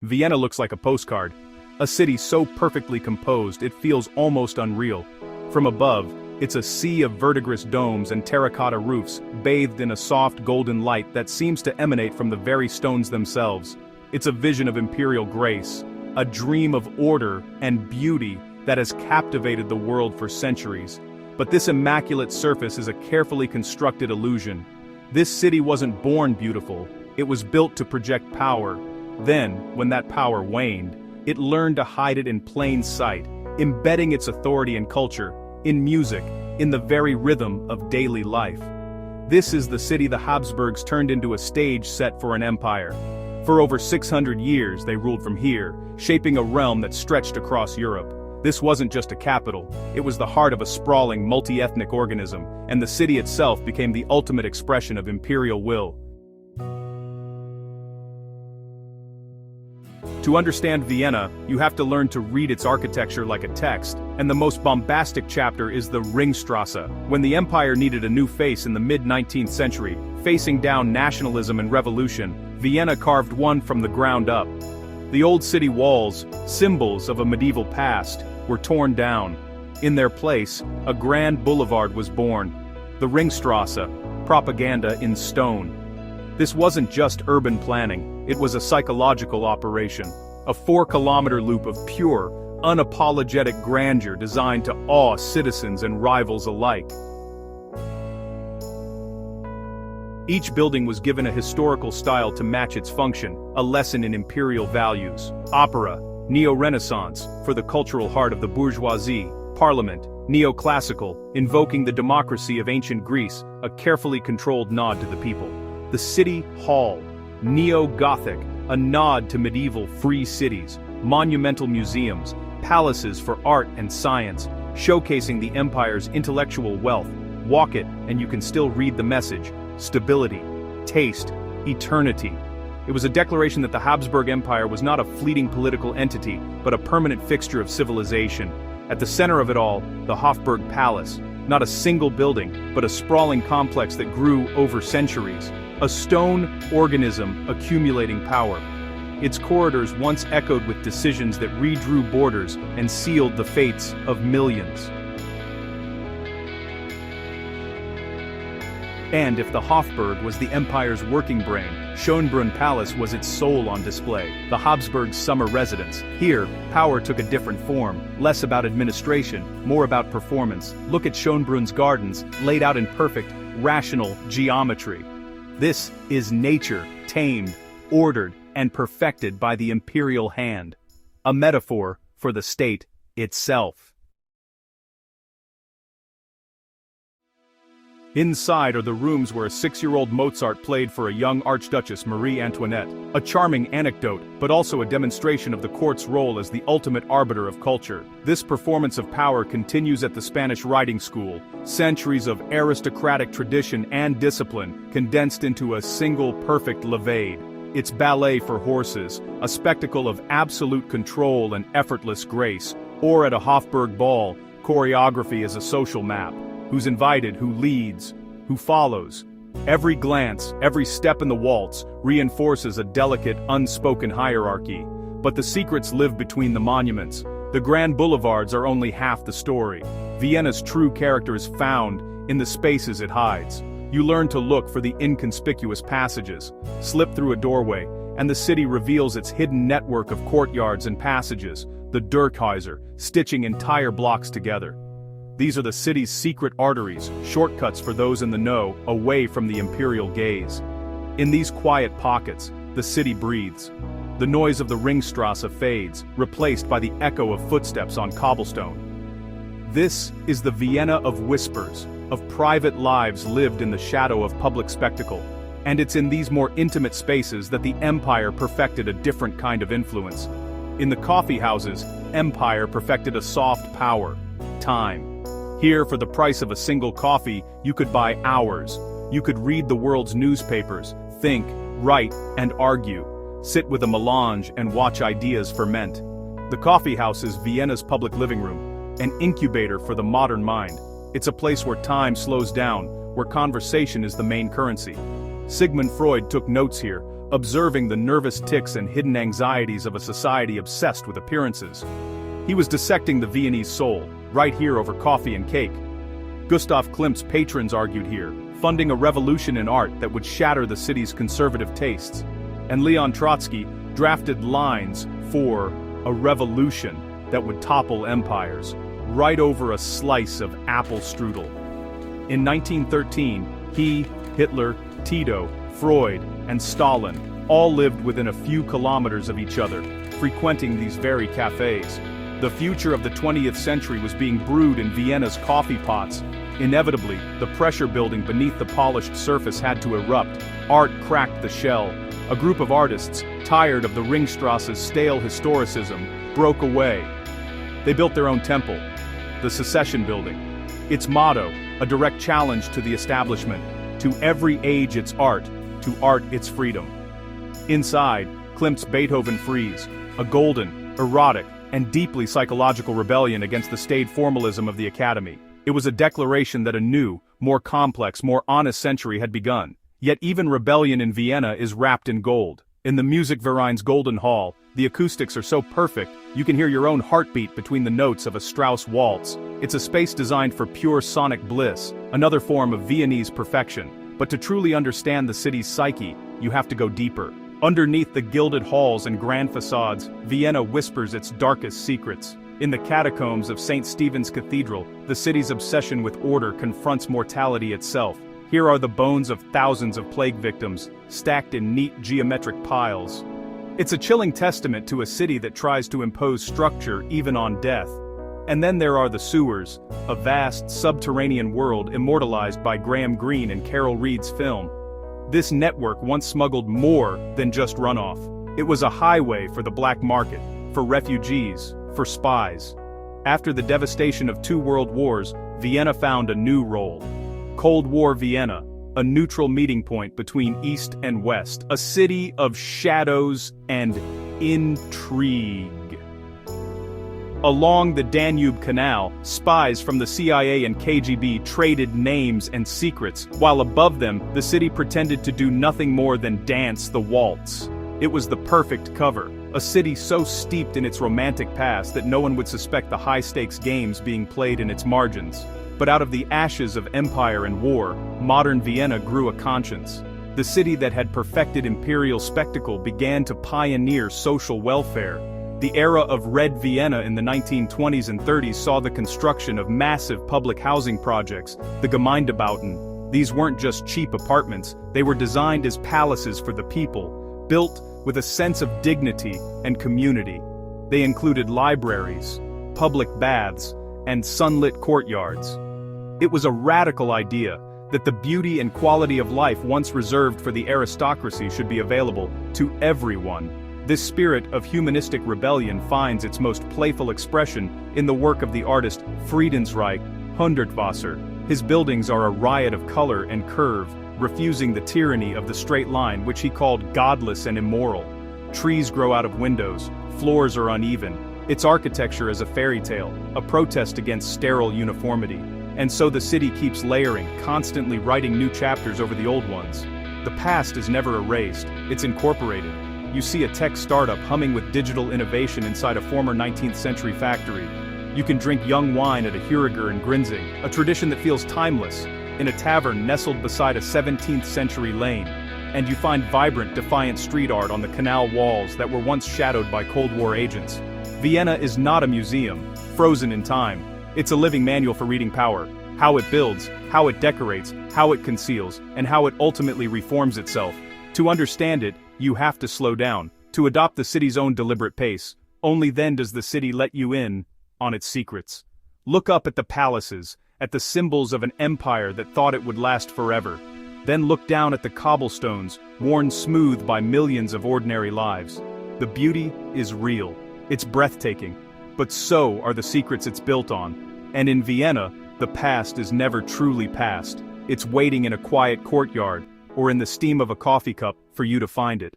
Vienna looks like a postcard. A city so perfectly composed it feels almost unreal. From above, it's a sea of verdigris domes and terracotta roofs, bathed in a soft golden light that seems to emanate from the very stones themselves. It's a vision of imperial grace, a dream of order and beauty that has captivated the world for centuries. But this immaculate surface is a carefully constructed illusion. This city wasn't born beautiful, it was built to project power. Then, when that power waned, it learned to hide it in plain sight, embedding its authority in culture, in music, in the very rhythm of daily life. This is the city the Habsburgs turned into a stage set for an empire. For over 600 years they ruled from here, shaping a realm that stretched across Europe. This wasn't just a capital, it was the heart of a sprawling multi-ethnic organism, and the city itself became the ultimate expression of imperial will. To understand Vienna, you have to learn to read its architecture like a text, and the most bombastic chapter is the Ringstrasse. When the empire needed a new face in the mid-19th century, facing down nationalism and revolution, Vienna carved one from the ground up. The old city walls, symbols of a medieval past, were torn down. In their place, a grand boulevard was born. The Ringstrasse, propaganda in stone. This wasn't just urban planning, it was a psychological operation. A 4-kilometer loop of pure, unapologetic grandeur designed to awe citizens and rivals alike. Each building was given a historical style to match its function, a lesson in imperial values. Opera, neo-Renaissance, for the cultural heart of the bourgeoisie. Parliament, neoclassical, invoking the democracy of ancient Greece, a carefully controlled nod to the people. The City Hall, neo-Gothic, a nod to medieval free cities. Monumental museums, palaces for art and science, showcasing the empire's intellectual wealth. Walk it, and you can still read the message. Stability, taste, eternity. It was a declaration that the Habsburg Empire was not a fleeting political entity, but a permanent fixture of civilization. At the center of it all, the Hofburg Palace, not a single building, but a sprawling complex that grew over centuries. A stone organism accumulating power. Its corridors once echoed with decisions that redrew borders and sealed the fates of millions. And if the Hofburg was the empire's working brain, Schönbrunn Palace was its soul on display, the Habsburgs' summer residence. Here, power took a different form, less about administration, more about performance. Look at Schönbrunn's gardens, laid out in perfect, rational geometry. This is nature, tamed, ordered, and perfected by the imperial hand. A metaphor for the state itself. Inside are the rooms where a 6-year-old Mozart played for a young Archduchess Marie Antoinette. A charming anecdote, but also a demonstration of the court's role as the ultimate arbiter of culture. This performance of power continues at the Spanish riding school, centuries of aristocratic tradition and discipline condensed into a single perfect levade. It's ballet for horses, a spectacle of absolute control and effortless grace. Or at a Hofburg ball, choreography is a social map. Who's invited, who leads, who follows. Every glance, every step in the waltz reinforces a delicate, unspoken hierarchy. But the secrets live between the monuments. The grand boulevards are only half the story. Vienna's true character is found in the spaces it hides. You learn to look for the inconspicuous passages. Slip through a doorway, and the city reveals its hidden network of courtyards and passages, the Durchhäuser, stitching entire blocks together. These are the city's secret arteries, shortcuts for those in the know, away from the imperial gaze. In these quiet pockets, the city breathes. The noise of the Ringstrasse fades, replaced by the echo of footsteps on cobblestone. This is the Vienna of whispers, of private lives lived in the shadow of public spectacle. And it's in these more intimate spaces that the empire perfected a different kind of influence. In the coffee houses, empire perfected a soft power, time. Here, for the price of a single coffee, you could buy hours. You could read the world's newspapers, think, write, and argue. Sit with a melange and watch ideas ferment. The coffee house is Vienna's public living room, an incubator for the modern mind. It's a place where time slows down, where conversation is the main currency. Sigmund Freud took notes here, observing the nervous tics and hidden anxieties of a society obsessed with appearances. He was dissecting the Viennese soul, right here over coffee and cake. Gustav Klimt's patrons argued here, funding a revolution in art that would shatter the city's conservative tastes. And Leon Trotsky drafted lines for a revolution that would topple empires, right over a slice of apple strudel. In 1913, he, Hitler, Tito, Freud, and Stalin all lived within a few kilometers of each other, frequenting these very cafes. The future of the 20th century was being brewed in Vienna's coffee pots. Inevitably, the pressure building beneath the polished surface had to erupt. Art cracked the shell. A group of artists, tired of the Ringstrasse's stale historicism, broke away. They built their own temple, the Secession Building. Its motto, a direct challenge to the establishment: to every age its art, to art its freedom. Inside, Klimt's Beethoven frieze, a golden, erotic, and deeply psychological rebellion against the staid formalism of the Academy. It was a declaration that a new, more complex, more honest century had begun. Yet even rebellion in Vienna is wrapped in gold. In the Musikverein's Golden Hall, the acoustics are so perfect, you can hear your own heartbeat between the notes of a Strauss waltz. It's a space designed for pure sonic bliss, another form of Viennese perfection. But to truly understand the city's psyche, you have to go deeper. Underneath the gilded halls and grand facades, Vienna whispers its darkest secrets. In the catacombs of St. Stephen's Cathedral, the city's obsession with order confronts mortality itself. Here are the bones of thousands of plague victims, stacked in neat geometric piles. It's a chilling testament to a city that tries to impose structure even on death. And then there are the sewers, a vast, subterranean world immortalized by Graham Greene and Carol Reed's film. This network once smuggled more than just runoff. It was a highway for the black market, for refugees, for spies. After the devastation of 2 world wars, Vienna found a new role. Cold War Vienna, a neutral meeting point between East and West, a city of shadows and intrigue. Along the Danube Canal, spies from the CIA and KGB traded names and secrets, while above them, the city pretended to do nothing more than dance the waltz. It was the perfect cover, a city so steeped in its romantic past that no one would suspect the high-stakes games being played in its margins. But out of the ashes of empire and war, modern Vienna grew a conscience. The city that had perfected imperial spectacle began to pioneer social welfare. The era of Red Vienna in the 1920s and 30s saw the construction of massive public housing projects, the Gemeindebauten. These weren't just cheap apartments, they were designed as palaces for the people, built with a sense of dignity and community. They included libraries, public baths, and sunlit courtyards. It was a radical idea that the beauty and quality of life once reserved for the aristocracy should be available to everyone. This spirit of humanistic rebellion finds its most playful expression in the work of the artist Friedensreich Hundertwasser. His buildings are a riot of color and curve, refusing the tyranny of the straight line, which he called godless and immoral. Trees grow out of windows, floors are uneven. Its architecture is a fairy tale, a protest against sterile uniformity. And so the city keeps layering, constantly writing new chapters over the old ones. The past is never erased, it's incorporated. You see a tech startup humming with digital innovation inside a former 19th century factory. You can drink young wine at a Huriger in Grinzing, a tradition that feels timeless, in a tavern nestled beside a 17th century lane. And you find vibrant, defiant street art on the canal walls that were once shadowed by Cold War agents. Vienna is not a museum, frozen in time. It's a living manual for reading power, how it builds, how it decorates, how it conceals, and how it ultimately reforms itself. To understand it, you have to slow down, to adopt the city's own deliberate pace. Only then does the city let you in on its secrets. Look up at the palaces, at the symbols of an empire that thought it would last forever. Then look down at the cobblestones, worn smooth by millions of ordinary lives. The beauty is real. It's breathtaking. But so are the secrets it's built on. And in Vienna, the past is never truly past. It's waiting in a quiet courtyard, or in the steam of a coffee cup, for you to find it.